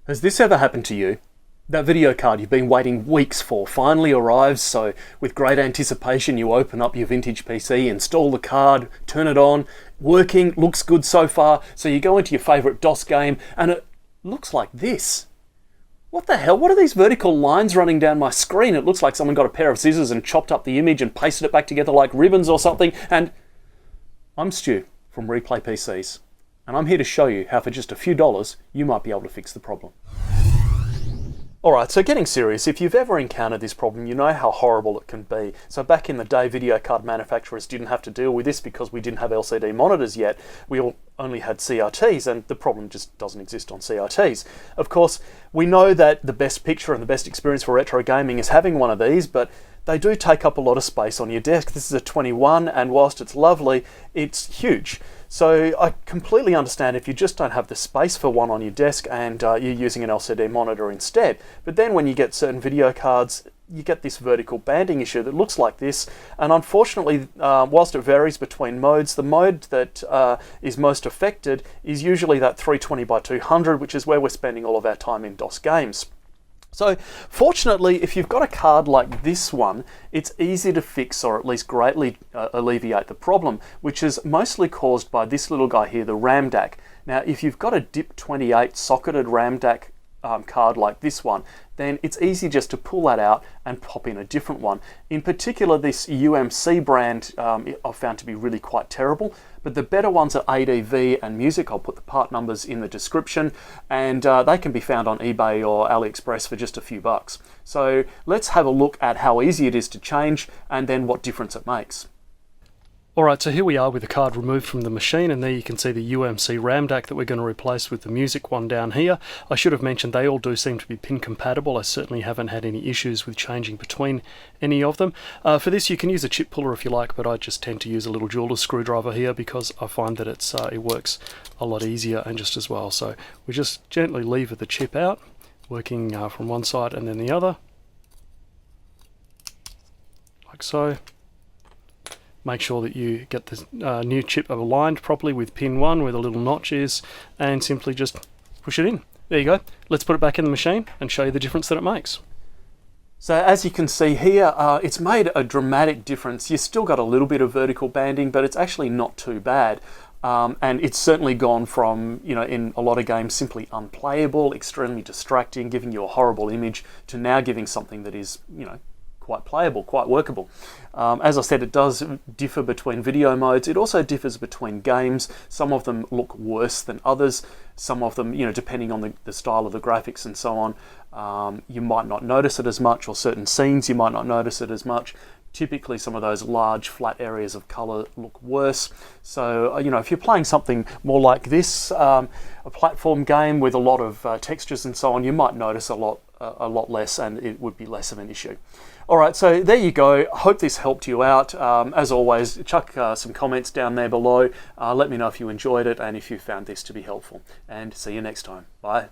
Has this ever happened to you? That video card you've been waiting weeks for finally arrives, so with great anticipation you open up your vintage PC, install the card, turn it on, working, looks good so far, so you go into your favourite DOS game and it looks like this. What the hell? What are these vertical lines running down my screen? It looks like someone got a pair of scissors and chopped up the image and pasted it back together like ribbons or something. And I'm Stu from Replay PCs, and I'm here to show you how for just a few dollars you might be able to fix the problem. Alright, so getting serious, if you've ever encountered this problem, you know how horrible it can be. So back in the day, video card manufacturers didn't have to deal with this because we didn't have LCD monitors yet. We only had CRTs, and the problem just doesn't exist on CRTs. Of course, we know that the best picture and the best experience for retro gaming is having one of these, but they do take up a lot of space on your desk. This is a 21, and whilst it's lovely, it's huge. So I completely understand if you just don't have the space for one on your desk and you're using an LCD monitor instead. But then when you get certain video cards, you get this vertical banding issue that looks like this. And unfortunately, whilst it varies between modes, the mode that is most affected is usually that 320 by 200, which is where we're spending all of our time in DOS games. So fortunately, if you've got a card like this one, it's easy to fix, or at least greatly alleviate the problem, which is mostly caused by this little guy here, the RAMDAC. Now, if you've got a DIP-28 socketed RAMDAC card like this one, then it's easy just to pull that out and pop in a different one. In particular, this UMC brand I've found to be really quite terrible, but the better ones are ADV and Music. I'll put the part numbers in the description, and they can be found on eBay or AliExpress for just a few bucks. So let's have a look at how easy it is to change and then what difference it makes. Alright, so here we are with the card removed from the machine, and there you can see the UMC RAMDAC that we're going to replace with the Music one down here. I should have mentioned they all do seem to be pin compatible. I certainly haven't had any issues with changing between any of them. For this you can use a chip puller if you like, but I just tend to use a little jeweler's screwdriver here because I find that it works a lot easier and just as well. So we just gently lever the chip out, working from one side and then the other, like so. Make sure that you get the new chip aligned properly with pin 1 where the little notch is, and simply just push it in. There you go. Let's put it back in the machine and show you the difference that it makes. So as you can see here, it's made a dramatic difference. You've still got a little bit of vertical banding, but it's actually not too bad. And it's certainly gone from, in a lot of games, simply unplayable, extremely distracting, giving you a horrible image, to now giving something that is, quite playable, quite workable. As I said, it does differ between video modes. It also differs between games. Some of them look worse than others. Some of them, depending on the style of the graphics and so on, you might not notice it as much, or certain scenes you might not notice it as much. Typically some of those large flat areas of color look worse. So, if you're playing something more like this, a platform game with a lot of textures and so on, you might notice a lot less, and it would be less of an issue. Alright, so there you go. Hope this helped you out. As always, chuck some comments down there below. Let me know if you enjoyed it and if you found this to be helpful. And see you next time. Bye.